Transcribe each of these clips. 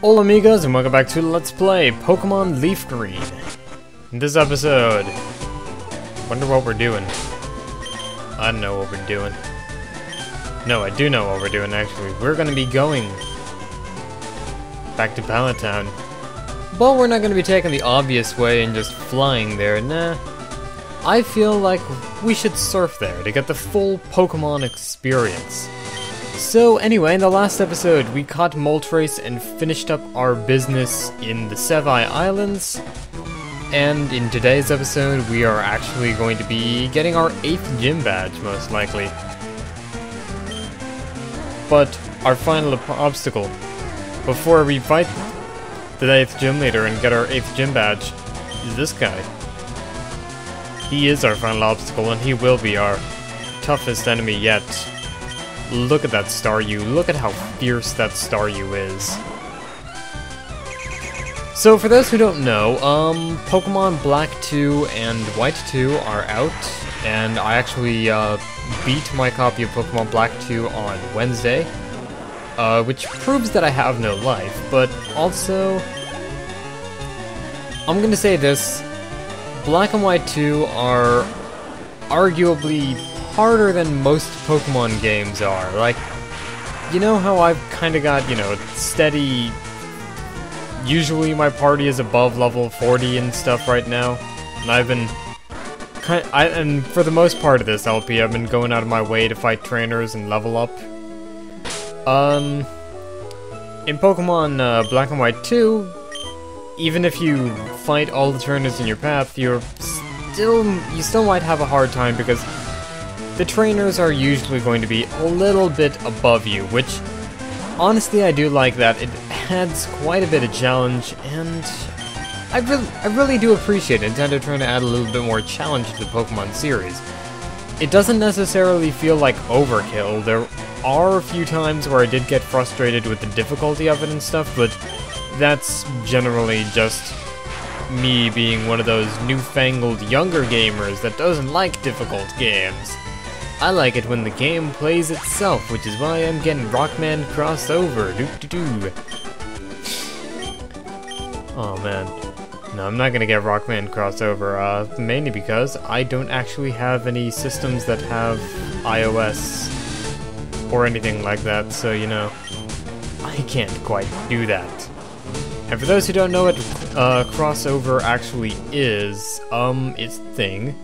Hola amigos and welcome back to Let's Play Pokémon LeafGreen. In this episode, wonder what we're doing. I don't know what we're doing. No, I do know what we're doing actually. We're gonna be going back to Palatown. But we're not gonna be taking the obvious way and just flying there, nah. I feel like we should surf there to get the full Pokemon experience. So anyway, in the last episode, we caught Moltres and finished up our business in the Sevii Islands. And in today's episode, we are actually going to be getting our 8th gym badge, most likely. But our final obstacle, before we fight the 8th gym leader and get our 8th gym badge, is this guy. He is our final obstacle, and he will be our toughest enemy yet. Look at that Staryu. Look at how fierce that Staryu is. So, for those who don't know, Pokemon Black 2 and White 2 are out, and I actually beat my copy of Pokemon Black 2 on Wednesday, which proves that I have no life, but also, I'm gonna say this, Black and White 2 are arguably harder than most Pokemon games are. Like, you know how I've kinda got, you know, steady... Usually my party is above level 40 and stuff right now, and I've been... and for the most part of this LP, I've been going out of my way to fight trainers and level up. In Pokemon Black and White 2, even if you fight all the trainers in your path, you still might have a hard time because the trainers are usually going to be a little bit above you, which, honestly, I do like that. It adds quite a bit of challenge, and I really do appreciate Nintendo trying to add a little bit more challenge to the Pokemon series. It doesn't necessarily feel like overkill. There are a few times where I did get frustrated with the difficulty of it and stuff, but that's generally just me being one of those newfangled younger gamers that doesn't like difficult games. I like it when the game plays itself, which is why I'm getting Rockman crossover. Doo-doo-doo. Oh man. No, I'm not gonna get Rockman crossover, mainly because I don't actually have any systems that have iOS or anything like that, so you know, I can't quite do that. And for those who don't know what crossover actually is, it's a thing.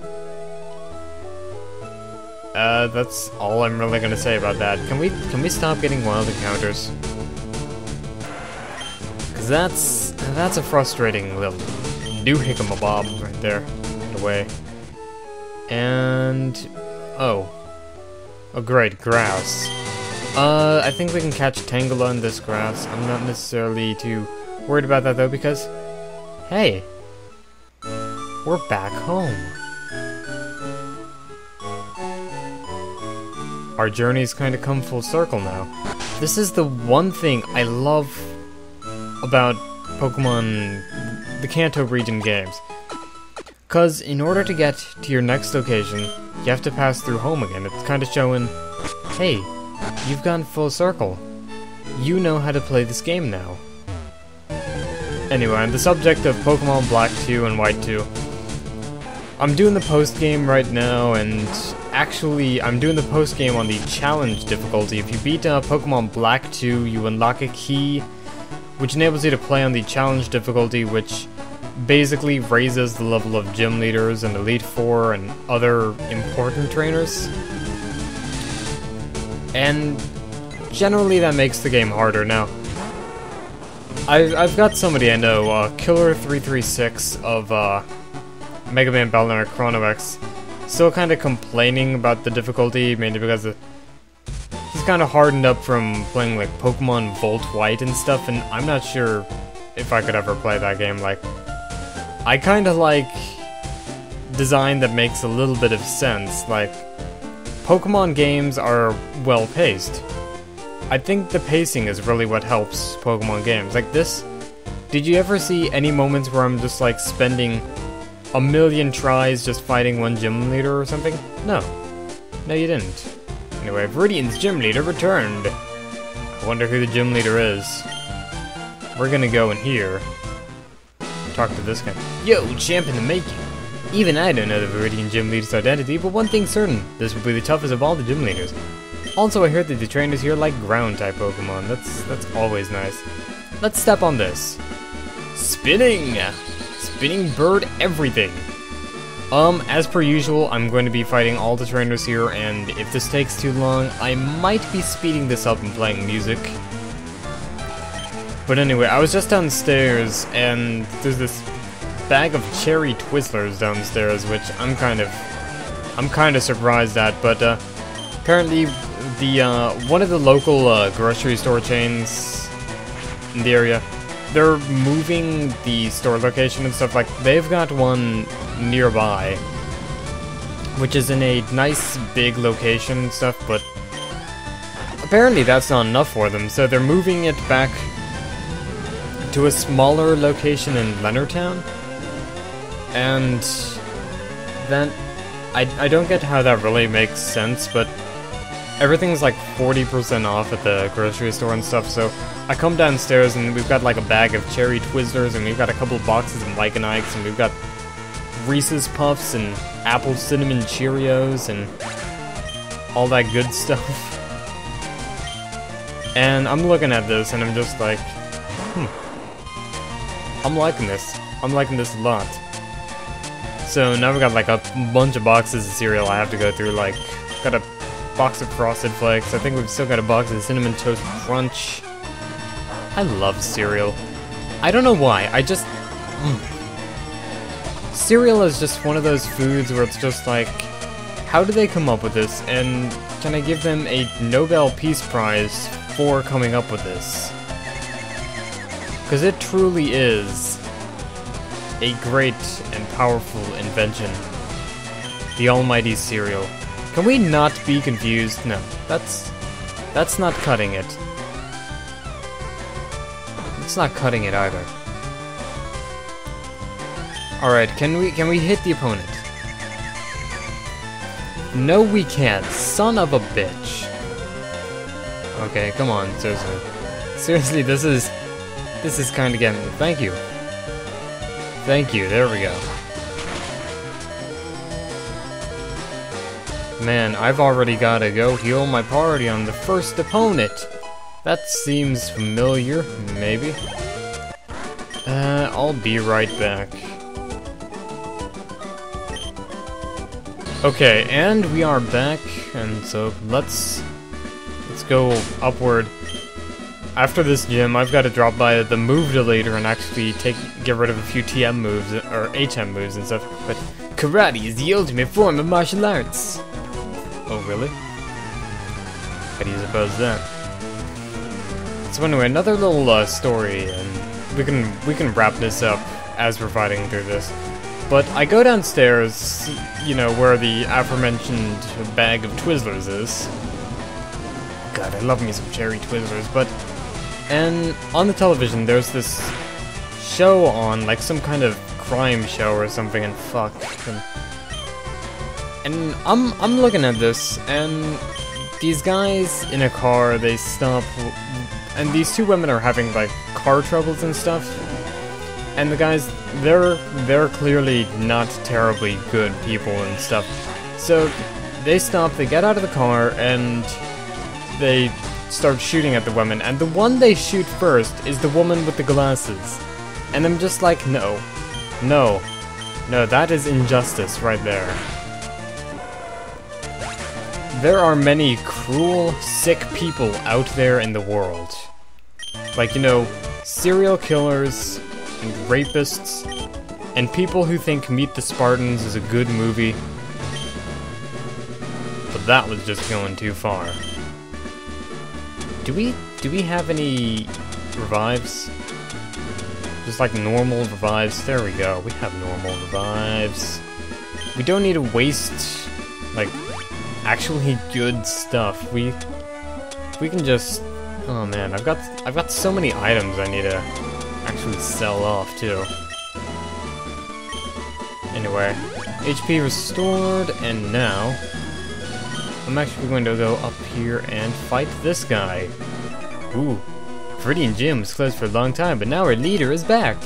That's all I'm really gonna say about that. Can we stop getting wild encounters? Cause that's a frustrating little doohickamabob right there, in a way. And oh great, grass. I think we can catch Tangela in this grass. I'm not necessarily too worried about that though, because hey, we're back home. Our journey's kind of come full circle now. This is the one thing I love about Pokemon, the Kanto region games. Cause in order to get to your next location, you have to pass through home again. It's kind of showing, hey, you've gone full circle. You know how to play this game now. Anyway, on the subject of Pokemon Black 2 and White 2, I'm doing the post-game right now, and actually, I'm doing the post-game on the challenge difficulty. If you beat Pokemon Black 2, you unlock a key, which enables you to play on the challenge difficulty, which basically raises the level of gym leaders and Elite Four and other important trainers. And generally, that makes the game harder. Now, I've got somebody I know, Killer336 of Mega Man Battle Network Chrono X, still kind of complaining about the difficulty, mainly because he's kind of hardened up from playing like Pokemon Volt White and stuff, and I'm not sure if I could ever play that game. Like, I kind of like design that makes a little bit of sense. Like, Pokemon games are well paced. I think the pacing is really what helps Pokemon games. Like this, did you ever see any moments where I'm just like spending a million tries just fighting one gym leader or something? No. No, you didn't. Anyway, Viridian's gym leader returned. I wonder who the gym leader is. we're gonna go in here. Talk to this guy. Yo, champ in the making. Even I don't know the Viridian gym leader's identity, but one thing's certain. This will be the toughest of all the gym leaders. Also, I heard that the trainers here like ground-type Pokemon. That's always nice. Let's step on this. Spinning! Spinning bird everything. As per usual, I'm going to be fighting all the trainers here, and if this takes too long, I might be speeding this up and playing music. But anyway, I was just downstairs, and there's this bag of cherry Twizzlers downstairs, which I'm kind of surprised at, but apparently one of the local grocery store chains in the area, they're moving the store location and stuff. Like, they've got one nearby, which is in a nice big location and stuff, but apparently that's not enough for them, so they're moving it back to a smaller location in Leonardtown. And then I don't get how that really makes sense, but everything's like 40% off at the grocery store and stuff, so I come downstairs and we've got like a bag of cherry Twizzlers, and we've got a couple boxes of Mike and Ike's, and we've got Reese's Puffs and apple cinnamon Cheerios and all that good stuff. And I'm looking at this and I'm just like, I'm liking this. I'm liking this a lot. So now we've got like a bunch of boxes of cereal I have to go through. Like, got a box of Frosted Flakes. I think we've still got a box of Cinnamon Toast Crunch. I love cereal. I don't know why. I just... Cereal is just one of those foods where it's just like, how do they come up with this? And can I give them a Nobel Peace Prize for coming up with this? Because it truly is a great and powerful invention. The almighty cereal. Can we not be confused? No, that's not cutting it. It's not cutting it either. Alright, can we hit the opponent? No, we can't. Son of a bitch. Okay, come on, seriously. Seriously, this is kind of getting... Thank you. Thank you, there we go. Man, I've already gotta go heal my party on the first opponent. That seems familiar, maybe. I'll be right back. Okay, and we are back, and so let's go upward. After this gym, I've got to drop by the move deleter and actually get rid of a few TM moves, or HM moves and stuff. But karate is the ultimate form of martial arts. Oh, really? How do you suppose that? So anyway, another little story, and we can wrap this up as we're fighting through this. But I go downstairs, you know, where the aforementioned bag of Twizzlers is. God, I love me some cherry Twizzlers, and on the television there's this show on, like some kind of crime show or something, and fuck. And I'm looking at this, and these guys in a car, they stop, and these two women are having like car troubles and stuff. And the guys, they're clearly not terribly good people and stuff. So they stop, they get out of the car, and they start shooting at the women. And the one they shoot first is the woman with the glasses. And I'm just like, no, that is injustice right there. There are many cruel, sick people out there in the world. Like, you know, serial killers and rapists, and people who think Meet the Spartans is a good movie. But that was just going too far. Do we have any revives? Just like normal revives? There we go, we have normal revives. We don't need to waste, like, actually good stuff. We can just... Oh man, I've got so many items I need to actually sell off too. Anyway, HP restored, and now I'm actually going to go up here and fight this guy. Ooh, Viridian Gym was closed for a long time, but now our leader is back.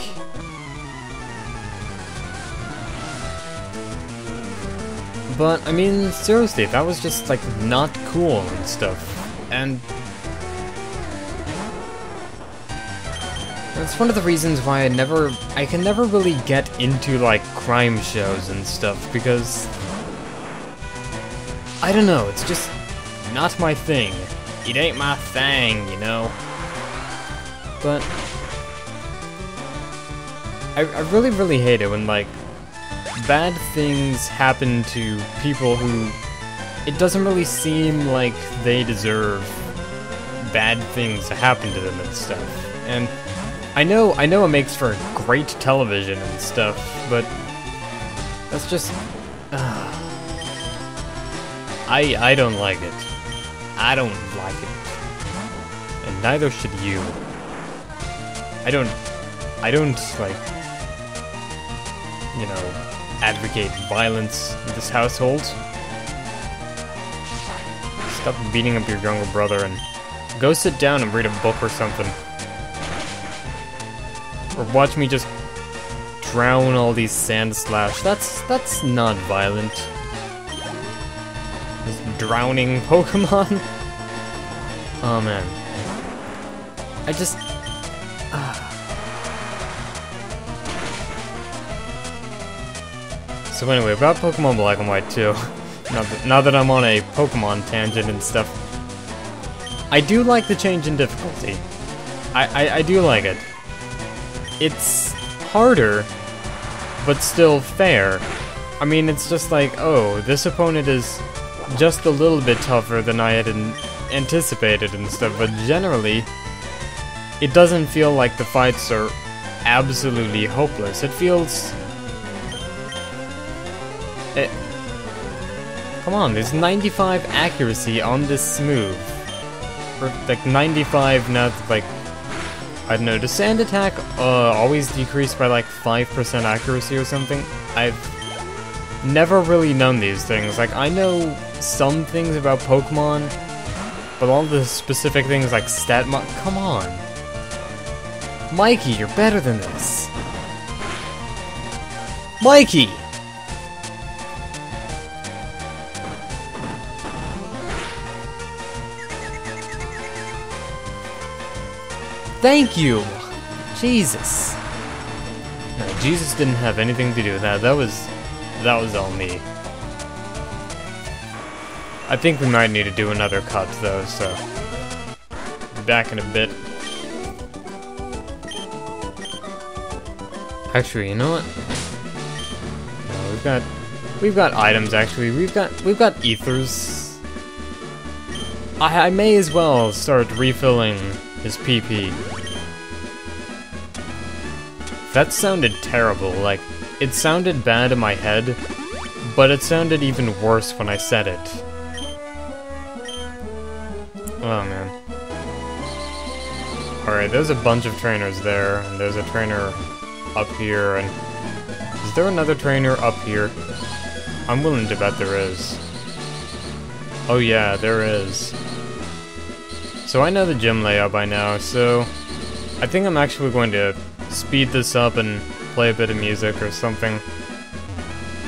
But, I mean, seriously, that was just, like, not cool and stuff. And that's one of the reasons why I can never really get into, like, crime shows and stuff, because I don't know, it's just not my thing. It ain't my thing, you know? But I really, really hate it when, like, bad things happen to people who it doesn't really seem like they deserve bad things to happen to them and stuff. And I know it makes for great television and stuff, but that's just I don't like it. I don't like it. And neither should you. I don't like, you know, advocate violence in this household. Stop beating up your younger brother and go sit down and read a book or something. Or watch me just drown all these sand slash. That's not violent. This drowning Pokemon? Oh man. I just So anyway, about Pokemon Black and White 2, now that I'm on a Pokemon tangent and stuff, I do like the change in difficulty. I do like it. It's harder, but still fair. I mean, it's just like, oh, this opponent is just a little bit tougher than I had anticipated and stuff, but generally, it doesn't feel like the fights are absolutely hopeless. It feels... Come on, there's 95 accuracy on this move. Or, like, 95, not, like... I don't know, does sand attack always decrease by, like, 5% accuracy or something? I've never really known these things. Like, I know some things about Pokemon, but all the specific things like come on. Mikey, you're better than this. Mikey! Thank you! Jesus. No, Jesus didn't have anything to do with that. That was all me. I think we might need to do another cut though, so be back in a bit. Actually, you know what? No, we've got items actually. We've got ethers. I may as well start refilling his PP. That sounded terrible. Like, it sounded bad in my head, but it sounded even worse when I said it. Oh man. Alright, there's a bunch of trainers there, and there's a trainer up here, and is there another trainer up here? I'm willing to bet there is. Oh yeah, there is. So I know the gym layout by now, so I think I'm actually going to speed this up and play a bit of music or something.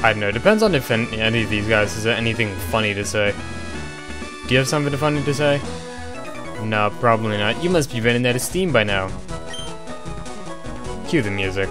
I don't know, depends on if any of these guys has anything funny to say. Do you have something funny to say? No, probably not. You must be running out of steam by now. Cue the music.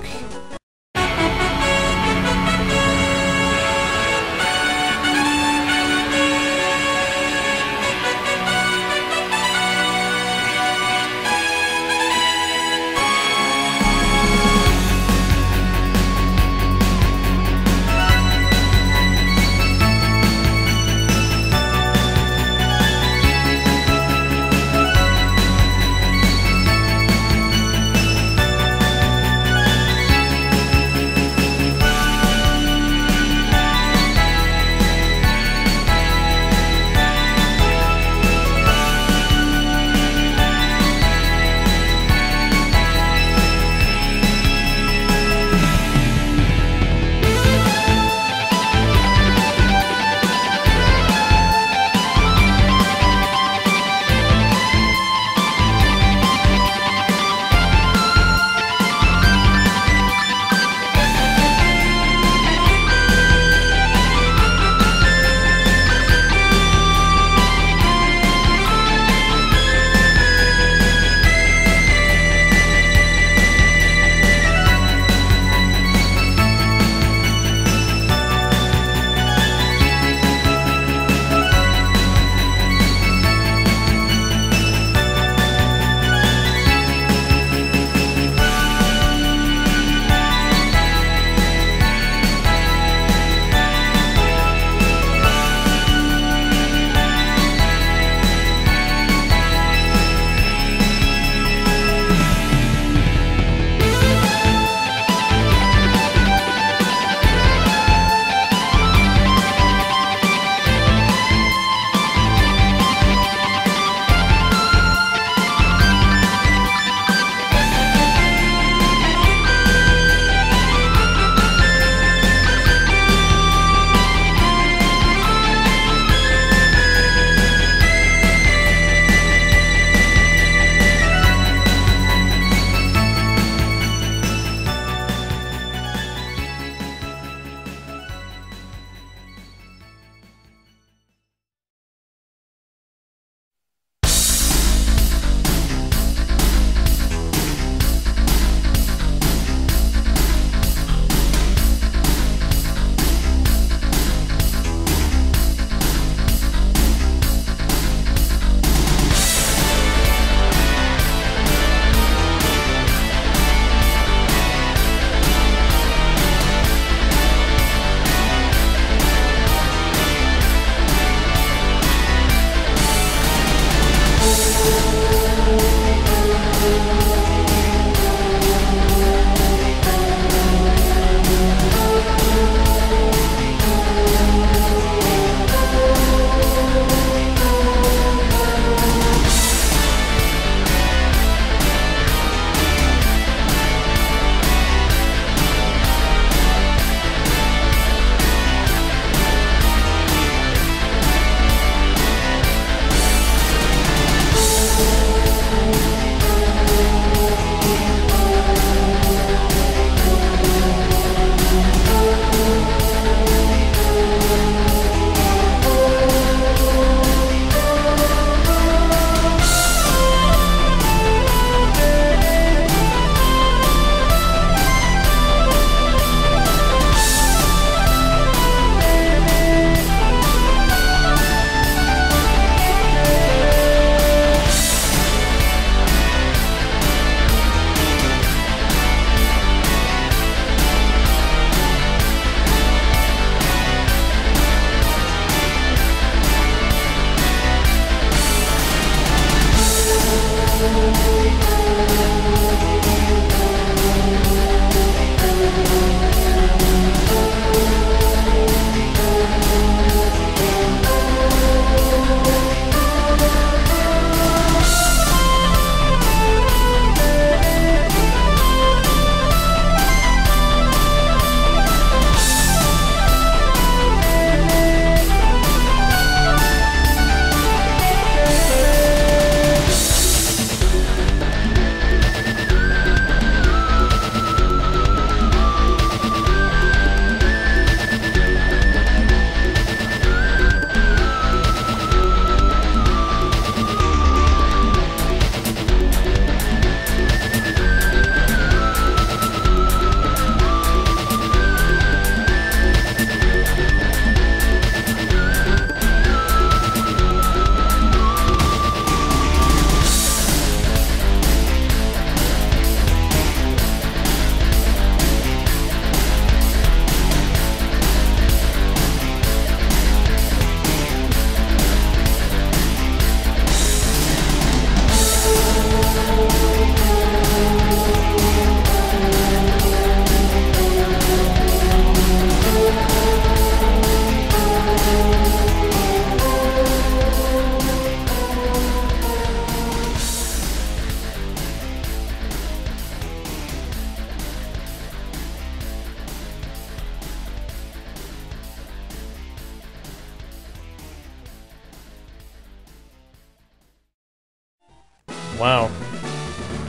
Wow.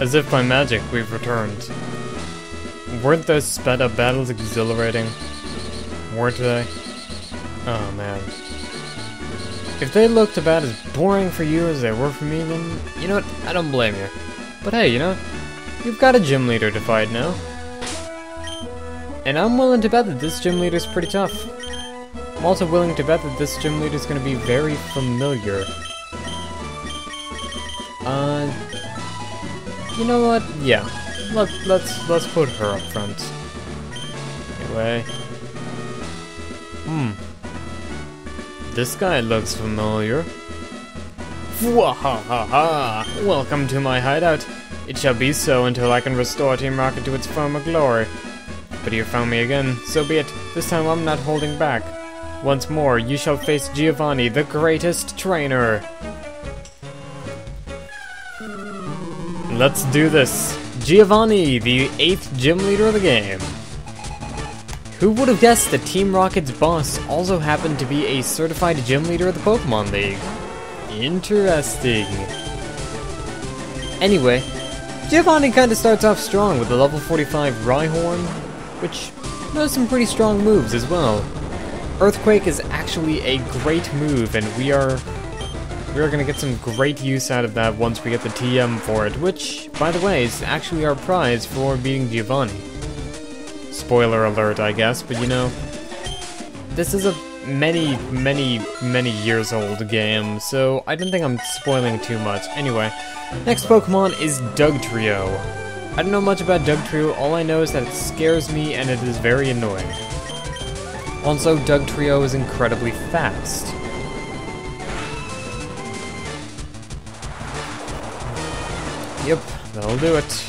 As if by magic, we've returned. Weren't those sped-up battles exhilarating? Weren't they? Oh, man. If they looked about as boring for you as they were for me, then, you know what, I don't blame you. But hey, you know, you've got a gym leader to fight now. And I'm willing to bet that this gym leader's pretty tough. I'm also willing to bet that this gym leader's gonna be very familiar. You know what? Yeah. Let's put her up front. Anyway. This guy looks familiar. Wahahaha! Welcome to my hideout. It shall be so until I can restore Team Rocket to its former glory. But you found me again, so be it. This time I'm not holding back. Once more, you shall face Giovanni, the greatest trainer. Let's do this. Giovanni, the 8th gym leader of the game. Who would have guessed that Team Rocket's boss also happened to be a certified gym leader of the Pokémon League? Interesting. Anyway, Giovanni kinda starts off strong with the level 45 Rhyhorn, which knows some pretty strong moves as well. Earthquake is actually a great move, and we are gonna get some great use out of that once we get the TM for it, which, by the way, is actually our prize for beating Giovanni. Spoiler alert, I guess, but you know, this is a many years old game, so I don't think I'm spoiling too much. Anyway, next Pokemon is Dugtrio. I don't know much about Dugtrio, all I know is that it scares me and it is very annoying. Also, Dugtrio is incredibly fast. Yep, that'll do it.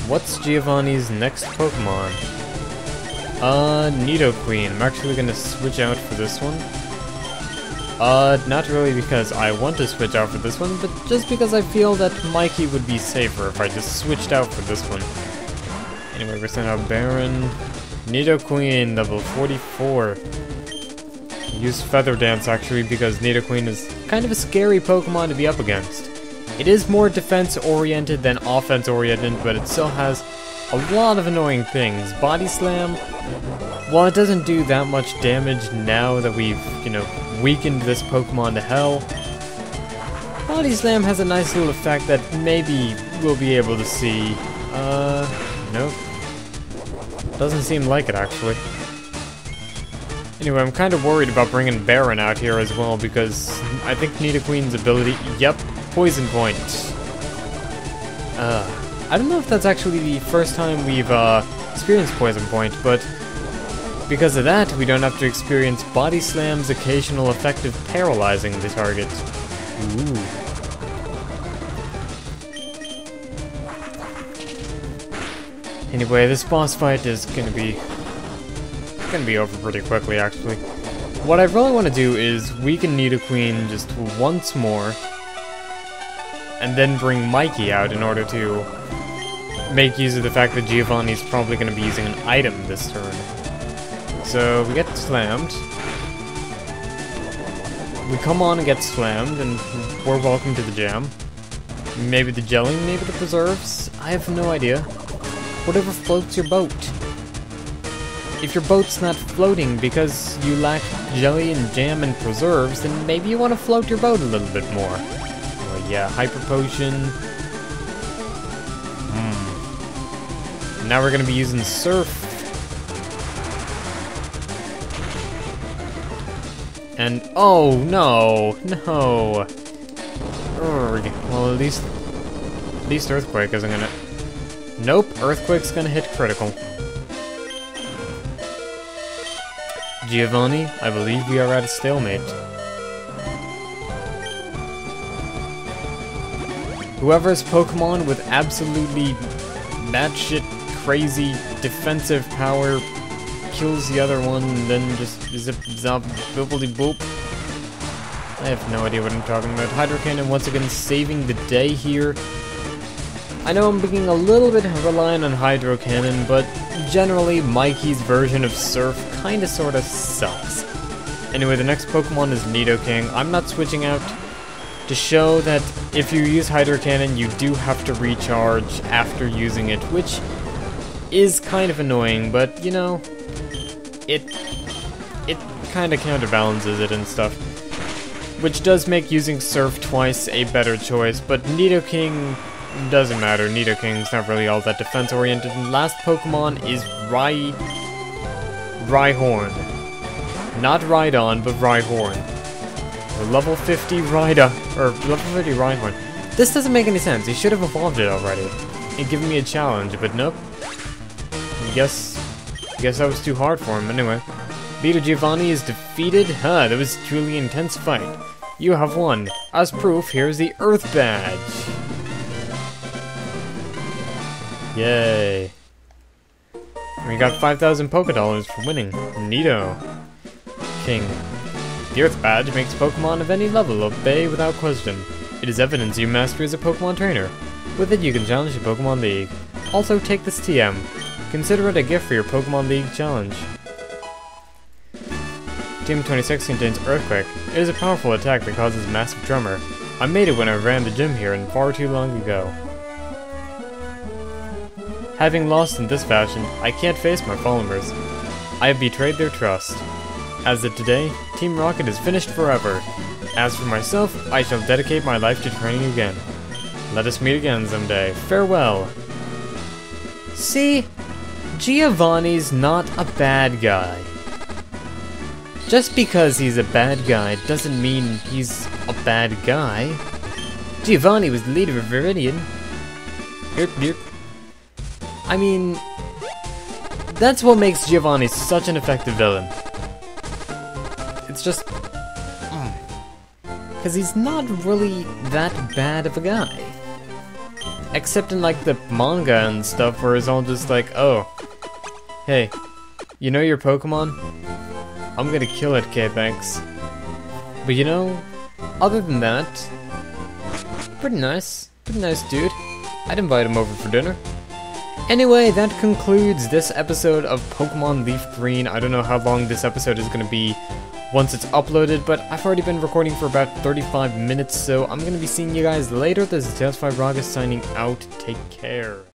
What's Giovanni's next Pokemon? Nidoqueen. I'm actually gonna switch out for this one. Not really because I want to switch out for this one, but just because I feel that Mikey would be safer if I just switched out for this one. Anyway, we're sending out Baron. Nidoqueen, level 44. Use Feather Dance actually because Nidoqueen is kind of a scary Pokemon to be up against. It is more defense-oriented than offense-oriented, but it still has a lot of annoying things. Body Slam, while it doesn't do that much damage now that we've, you know, weakened this Pokemon to hell, Body Slam has a nice little effect that maybe we'll be able to see. Nope. Doesn't seem like it, actually. Anyway, I'm kind of worried about bringing Baron out here as well, because I think Nidoqueen's ability... Yep, Poison Point. I don't know if that's actually the first time we've experienced Poison Point, but because of that, we don't have to experience Body Slam's occasional effect of paralyzing the target. Ooh. Anyway, this boss fight is gonna be over pretty quickly, actually. What I really want to do is weaken Nidoqueen just once more, and then bring Mikey out in order to make use of the fact that Giovanni's probably going to be using an item this turn. So, we get slammed. We come on and get slammed, and we're welcome to the jam. Maybe the jelly, maybe the preserves? I have no idea. Whatever floats your boat. If your boat's not floating because you lack jelly and jam and preserves, then maybe you want to float your boat a little bit more. Well, yeah, Hyper Potion. Now we're going to be using Surf. And, oh, no, no. Urgh. Well, at least Earthquake isn't going to... Nope, Earthquake's going to hit critical. Giovanni, I believe we are at a stalemate. Whoever's Pokemon with absolutely batshit crazy defensive power kills the other one and then just zip zop boopity boop. I have no idea what I'm talking about. Hydro Cannon once again saving the day here. I know I'm being a little bit reliant on Hydro Cannon, but generally Mikey's version of Surf kinda sorta sucks. Anyway, the next Pokemon is Nidoking. I'm not switching out to show that if you use Hydro Cannon, you do have to recharge after using it, which is kind of annoying, but, you know, it kind of counterbalances it and stuff. Which does make using Surf twice a better choice, but Nidoking doesn't matter. Nidoking's not really all that defense-oriented. And last Pokemon is Rhyhorn. Not Rhydon, but Rhyhorn. The level 50 level 50 Rhyhorn. This doesn't make any sense. He should have evolved it already and given me a challenge, but nope. I guess that was too hard for him. Anyway, Leader Giovanni is defeated. That was a truly intense fight. You have won. As proof, here's the Earth Badge. Yay. We got 5,000 Pokédollars for winning. Neato. King. The Earth Badge makes Pokemon of any level obey without question. It is evidence you master as a Pokemon trainer. With it, you can challenge the Pokemon League. Also, take this TM. Consider it a gift for your Pokemon League challenge. Team 26 contains Earthquake. It is a powerful attack that causes massive tremor. I made it when I ran the gym here and far too long ago. Having lost in this fashion, I can't face my followers. I have betrayed their trust. As of today, Team Rocket is finished forever. As for myself, I shall dedicate my life to training again. Let us meet again someday. Farewell. See? Giovanni's not a bad guy. Just because he's a bad guy doesn't mean he's a bad guy. Giovanni was the leader of Viridian. I mean, that's what makes Giovanni such an effective villain. It's just... because he's not really that bad of a guy. Except in, like, the manga and stuff, where it's all just like, oh, hey, you know your Pokemon? I'm gonna kill it, K-Thanks. But you know, other than that, pretty nice dude. I'd invite him over for dinner. Anyway, that concludes this episode of Pokemon LeafGreen. I don't know how long this episode is gonna be once it's uploaded, but I've already been recording for about 35 minutes, so I'm gonna be seeing you guys later. This is Tales5 Raga signing out. Take care.